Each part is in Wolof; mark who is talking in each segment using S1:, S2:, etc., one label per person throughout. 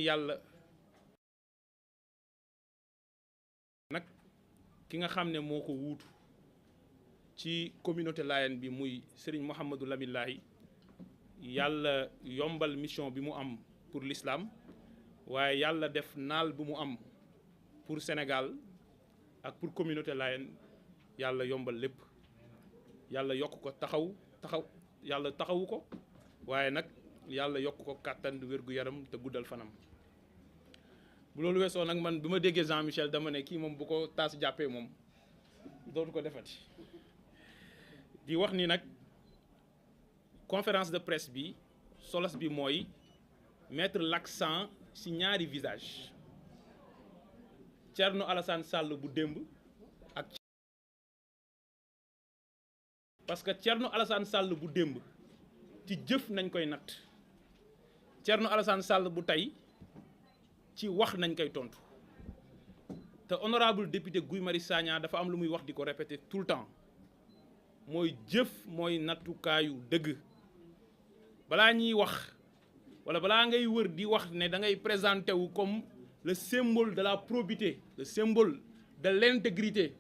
S1: yàlla nag ki nga xam ne moo ko wuutu ci communauté Layène bi muy Serigne Mouhamadou Lamine Laye yàlla yombal mission bi mu am pour l'islam waaye yàlla def naal bu mu am pour Sénégal ak pour communauté Layène yàlla yombal lépp yàlla yokk ko yàlla taxawu ko waaye nag yàlla yokk ko kàttan wér-gu-yaram te guddal fanam. bu loolu weesoo nag man bi ma déggee Jean Michel dama ne kii moom bu ko taas jàppee moom dootu ko defati di wax ni nag conférence de presse bi solos bi mooy mettre l'accent ci ñaari visage Thierno Alassane Sall bu démb ak parce que Thierno Alassane Sall bu démb ci jëf nañ koy natt Thierno Alassane Sall bu tey ci wax nañ koy tontu te honorable député Guy Marius Sagna dafa am lu muy wax di ko répéter tout le temps mooy jëf mooy nattukaayu dëgg balaa ñuy wax wala balaa ngay wër di wax ne da ngay présenter wu comme le symbole de la probité le symbole de l'intégrité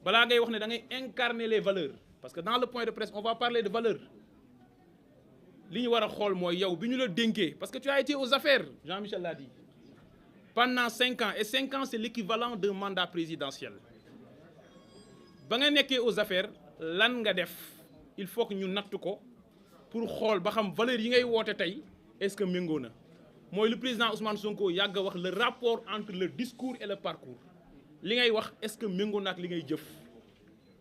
S1: balaa ngay wax ne da ngay incarner les valeurs parce que dans le point de presse on va parler de valeurs li ñu war a xool mooy yow bi ñu la dénkee parce que tu as été aux affaires Jean-Michel l'a dit pendant 5 ans et 5 ans c'est l'équivalent d'un mandat présidentiel ba nga nekkee aux affaires lan nga def il faut que ñu natt ko pour xool ba xam valeurs yi ngay woote tey est-ce que méngoo na mooy le président Ousmane Sonko yàgg a wax le rapport entre le discours et le parcours li ngay wax est-ce que méngoo na ak li ngay jëf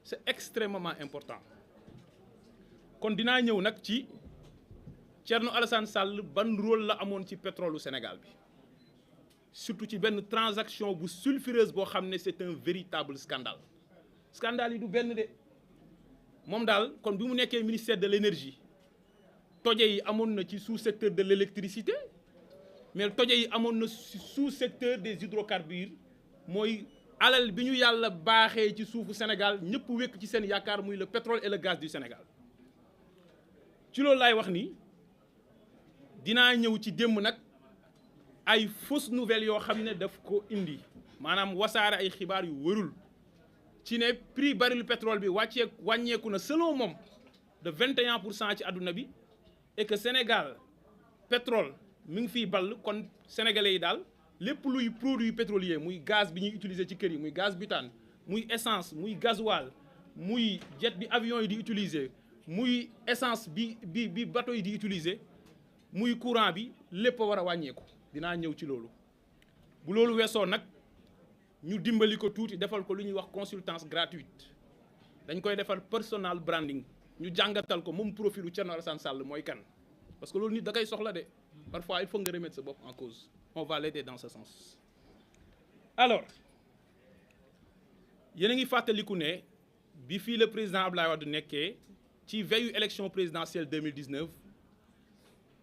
S1: c'est extrêmement important kon dinaa ñëw nag ci Thierno Alassane Sall ban rôle la amoon ci pétrole u Sénégal bi surtout ci benn transaction bu sulfureuse boo xam ne c'est un véritable scandale scandale yi du benn de moom daal kon bi mu nekkee ministère de l'énergie toje yi amoon na ci sous-secteur de l'électricité mais toje yi amoon na ci sous-secteur des hydrocarbures mooy alal bi ñu yàlla baaxee ci suufu Sénégal ñëpp wékk ci seen yaakaar muy le pétrole et le gaz du Sénégal ci loolu laay wax ni dinaa ñëw ci démb nag ay fausses nouvelles yoo xam ne daf ko indi maanaam wasaare ay xibaar yu wërul ci ne prix baril pétrole bi wàññeeku na selon moom de 21% ci àdduna bi et que Sénégal pétrole mi ngi fiy ball kon sénégalais yi daal lépp luy produit pétrolier muy gaz bi ñuy utiliser ci kër yi muy gaz butane muy essence muy gasoil muy jet bi avion yi di utiliser muy essence bi bateau yi di utiliser muy courant bi lépp a war a wàññeeku dinaa ñëw ci loolu bu loolu weesoo nag ñu dimbali ko tuuti defal ko lu ñuy wax consultance gratuite dañ koy defal personal branding ñu jàngatal ko moom profilu Thierno Alassane Sall mooy kan parce que loolu nit da koy soxla de parfois il faut nga remettre sa bopp en cause on va l'aider dans ce sens. alors yéen a ngi fàttaliku ne bi fii le président Abdoulaye Wade nekkee ci veillu élection présidentielle 2019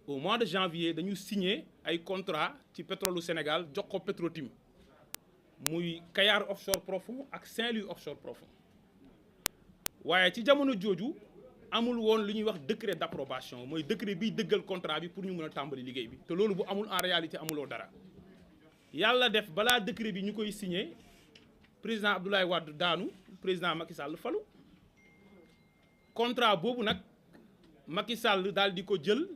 S1: au mois de janvier dañu signé ay contrat ci pétrole u Sénégal jox ko Petro-Tim muy Kayar offshore profond ak Saint-Louis offshore profond waaye ci jamono jooju amul woon lu ñuy wax décret d'approbation mooy décret biy dëggal contrat bi pour ñu mën a tàmbali liggéey bi te loolu bu amul en réalité amuloo dara yàlla def balaa décret bi ñu koy signé président Abdoulaye Wade daanu président Macky Sall falu contrat boobu nag Macky Sall daal di ko jël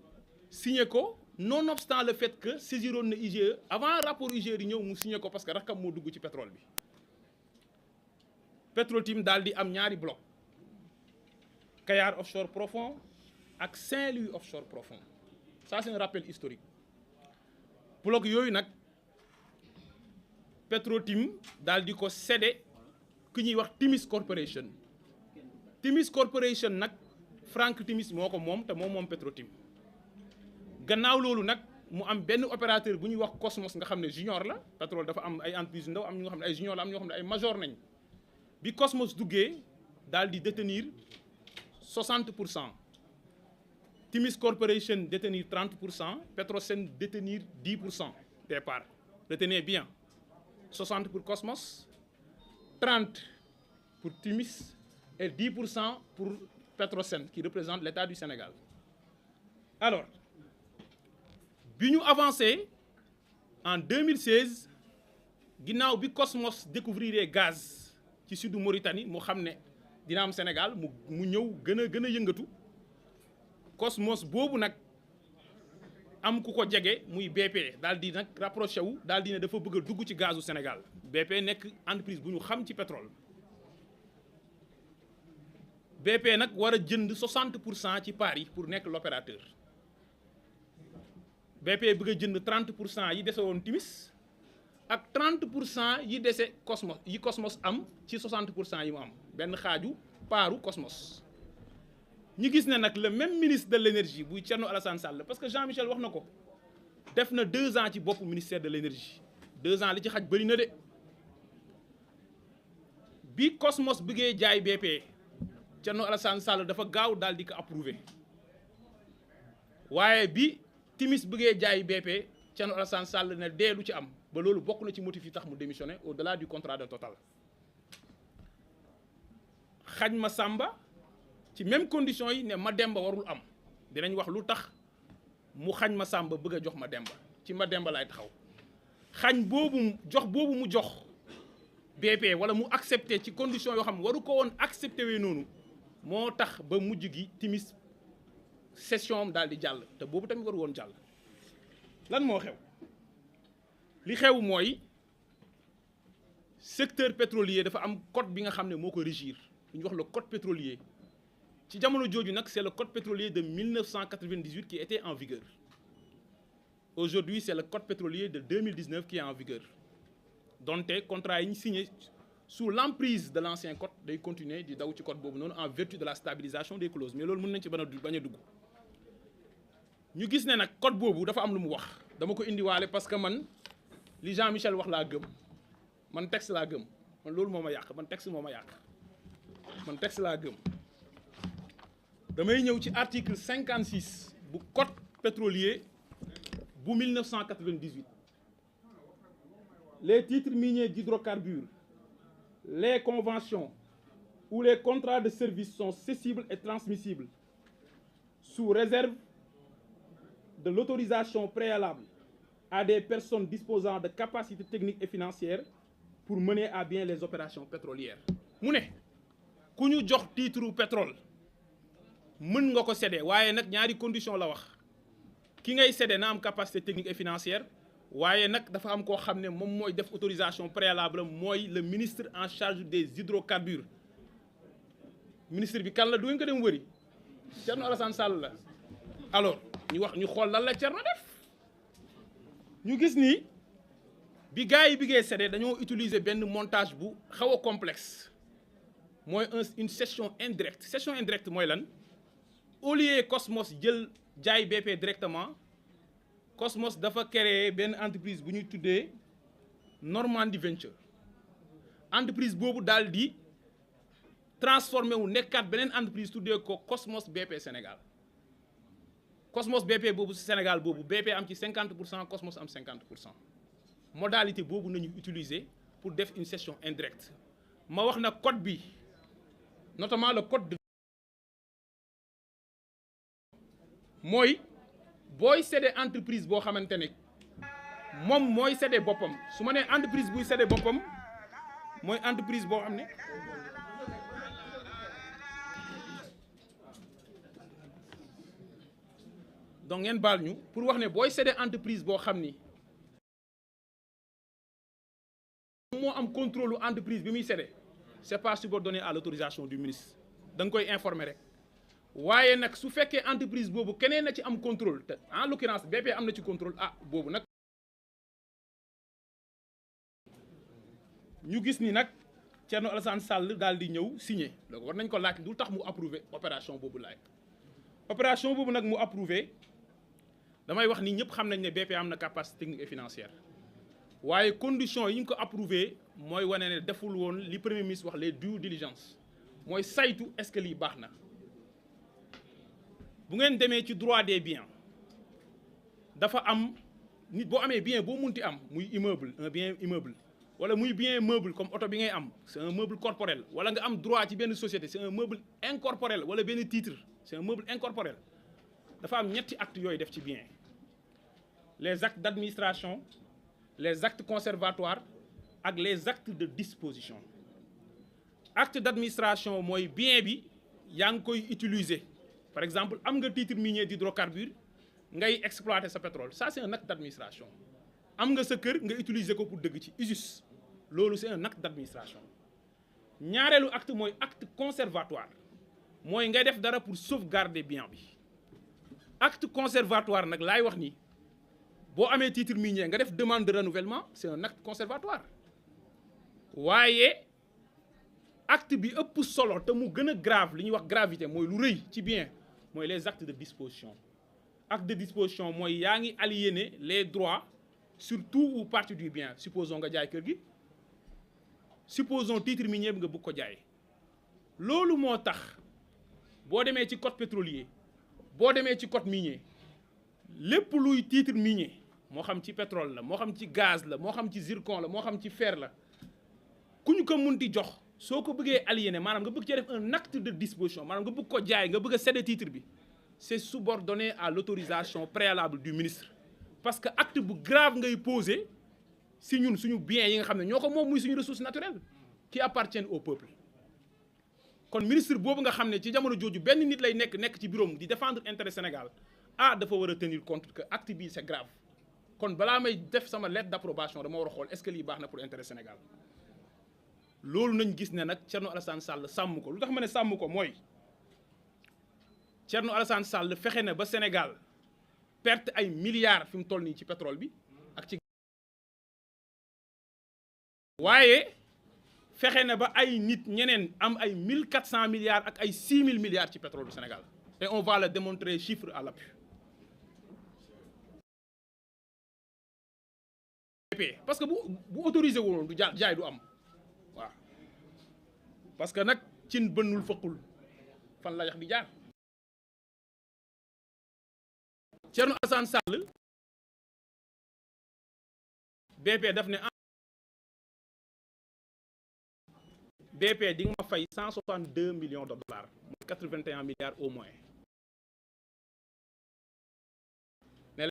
S1: signé ko nonobstant le fait que saisiroon na IGE avant rapport IGE di ñëw mu signé ko parce que rakkam moo dugg ci pétrole bi Petro-Tim daal di am ñaari bloc Kayar offshore profond ak Saint-Louis offshore profond ça c'est un rappel historique bloc yooyu nag Petro-Tim daal di ko cédé ku ñuy wax Timis Corporation Timis Corporation nag Frank Timis moo ko moom te moom Petro-Tim gannaaw loolu nag mu am benn opérateur bu ñuy wax Cosmos nga xam ne junior la pétrole dafa am ay entreprise ndaw am ñoo xam ne ay junior la am ñoo xam ne ay major nañ bi Cosmos duggee daal di détenir 60% Timis Corporation détenir 30% Petrosen détenir 10% des parts retenez bien 60 pour Cosmos 30 pour Timis et 10% pour Petrosen qui représente l'État du Sénégal alors bi ñu avancé en 2016 ginnaaw bi Cosmos découvrir gaz ci sudu Mauritanie mu xam ne dina am Sénégal mu ñëw gën a yëngatu Cosmos boobu nag am ku ko jege muy BP daal di nag rapproché wu daal di ne dafa bëgg a dugg ci gazu Sénégal BP nekk entreprise bu ñu xam ci pétrole BP nag war a jënd 60% ci part yi pour nekk l'opérateur BP bëgg a jënd 30% yi dese woon Timis ak 30% yi dese Cosmos am ci 60% yi mu am benn xaaju paaru Cosmos. ñu gis ne nag le même ministre de l'énergie buy Thierno Alassane Sall parce que Jean-Michel wax na ko def na 2 ans ci boppu ministère de l'énergie 2 ans li ci xaj bëri na de bi Cosmos bëggee jaay BP Thierno Alassane Sall dafa gaaw daal di ko approuvé waaye bi Timis bëggee jaay BP Thierno Alassane Sall ne dee lu ci am ba loolu bokk na ci motif yi tax mu démissionné au-delà du contrat de Total xañ ma Samba ci même condition yi ne Mademba warul am dinañ wax lu tax mu xañ ma Samba bëgg a jox Mademba ci Mademba laay taxaw xañ boobu mu jox BP wala mu accepté ci condition yoo xam ne waru ko woon accepté wee noonu moo tax ba mujj gi Timis session am daal di jàll te boobu tamit waru woon jàll. lan moo xew li xew mooy secteur pétrolier dafa am code bi nga xam ne moo ko régir lu ñuy wax le code pétrolier. ci jamono jooju nag c'est le code pétrolier de 1998 qui était en vigueur aujourd'hui c'est le code pétrolier de 2019 qui est en vigueur donte contrat yi ñu signé sous l'emprise de l'ancien code day continuer di daw ci code boobu noonu en vertu de la stabilisation des clauses mais loolu mën nañ ci bañ a dugg ñu gis ne nag code boobu dafa am lu mu wax dama ko indiwaale parce que man li Jean-Michel wax laa gëm man texte laa gëm man loolu moo ma yàq man texte moo ma yàq man texte laa gëm damay ñëw ci article 56 bu code pétrolier bu 1998 les titres miniers d'hydrocarbures les conventions ou les contrats de service sont cessibles et transmissibles sous réserve de l'autorisation préalable à des personnes disposant de capacités techniques et financières pour mener à bien les opérations pétrolières. mu ne ku ñu jox titre pétrole mën nga ko céder waaye nag ñaari condition la wax ki ngay céder na am capacité technique et financière waaye nag dafa am koo xam ne moom mooy def autorisation préalable mooy le ministre en charge des hydrocarbures ministre bi kan la du ngeen ko dem wëri Thierno Alassane Sall la. alors ñu xool lan la Thierno def ñu gis ni bi gars yi biggee céder dañoo utiliser benn montage bu xaw a complexe mooy une cession indirecte cession indirecte mooy lan. au lieu Cosmos jël jaay BP directement Cosmos dafa créer benn entreprise bu ñuy tuddee Normandie Venture entreprise boobu daal di transformé wu nekkaat beneen entreprise tuddee ko Cosmos BP Sénégal Cosmos BP boobu ci Sénégal boobu BP am ci 50% Cosmos am 50% modalité boobu nañu utiliser pour def une cession indirecte ma wax na code bi notamment le code de mooy booy céder entreprise boo xamante ne moom mooy céder boppam su ma nee entreprise buy céder boppam mooy entreprise boo xam ne donc ngeen baal ñu pour wax ne booy céder entreprise boo xam ni moo am contrôle entreprise bi muy céder c'est pas subordonné à l'autorisation du ministre da nga koy informer rek. waaye nag su fekkee entreprise boobu keneen na ci am contrôle te en l'occurrence BP am na ci contrôle boobu nag ñu gis ni nag Thierno Alassane Sall daal di ñëw signé donc war nañ ko laaj lu tax mu approuvé opération boobu opération boobu nag mu approuvé damay wax ni ñëpp xam nañ ne BP am na capacité technique et financière waaye conditions yi ñu ko approuvé mooy wane ne deful woon li premier ministre wax les due diligence mooy saytu est-ce que lii baax na. bu ngeen demee ci droit des biens dafa am nit boo amee bien boo munti am muy immeuble un bien immeuble wala muy bien meuble comme oto bi ngay am c'est un meuble corporel wala nga am droit ci benn société c'est un meuble incorporel wala benn titre c'est un meuble incorporel dafa am ñetti actes yooyu def ci bien les actes d'administration les actes conservatoires ak les actes de disposition. Acte d'administration mooy bien bi yaa ngi koy utiliser par exemple am nga titre minier d'hydrocarbures ngay exploiter sa pétrole, ça c'est un acte d'administration. Am nga sa kër nga utiliser ko pour dëgg ci usus, loolu c'est un acte d'administration. Ñaareelu acte mooy acte conservatoire, mooy ngay def dara pour sauvegarder bien bi. Acte conservatoire nag laay wax ni boo amee titre minier nga def demande de renouvellement, c'est un acte conservatoire. waaye acte bi ëpp solo te mu gën a grave li ñuy wax gravité mooy lu rëy ci bien mooy les actes de disposition. Acte de disposition mooy yaa ngi aliéner les droits sur tout ou partie du bien. Supposons nga jaay kër gi, supposons titre minier bi nga bëgg ko jaay. Loolu moo tax boo demee ci code pétrolier, boo demee ci code minier, lépp luy titre minier moo xam ci pétrole la, moo xam ci gaz la, moo xam ci zircon la, moo xam ci fer la, ku ñu ko munti jox soo ko bëggee aliéner maanaam nga bëgg cee def un acte de disposition maanaam nga bëgg ko jaay, nga bëgg a céder titre bi, c'est subordonné à l'autorisation préalable du ministre. Parce que acte bu grave ngay poser si ñun suñu bien yi nga xam ne ñoo ko moom muy suñu ressources naturelles qui appartiennent au peuple. Kon ministre boobu nga xam ne ci jamono jooju benn nit lay nekk ci bureau di défendre intérêt Sénégal dafa war a tenir compte que acte bii c'est grave. Kon balaa may def sama lettre d'approbation dama war a xool est-ce que lii baax na pour intérêt Sénégal. Loolu nañ gis ne nag Thierno Alassane Sall sàmm ko. Lu tax ma ne sàmm ko mooy Thierno Alassane Sall fexe na ba Sénégal perte ay milliards fi mu toll nii ci pétrole bi ak ci. waaye fexe na ba ay nit ñeneen am ay 1400 milliards ak ay 6000 milliards ci pétrole du Sénégal. Et on va le démontrer chiffre à l'appui. Parce que bu autorisé woon du jaay du am waaw parce que nag cin bënnul fëqul fan la yax di jaar. Thierno Alassane Sall BP daf ne BP di nga ma fay 162 millions de dollars, 81 milliards au moins.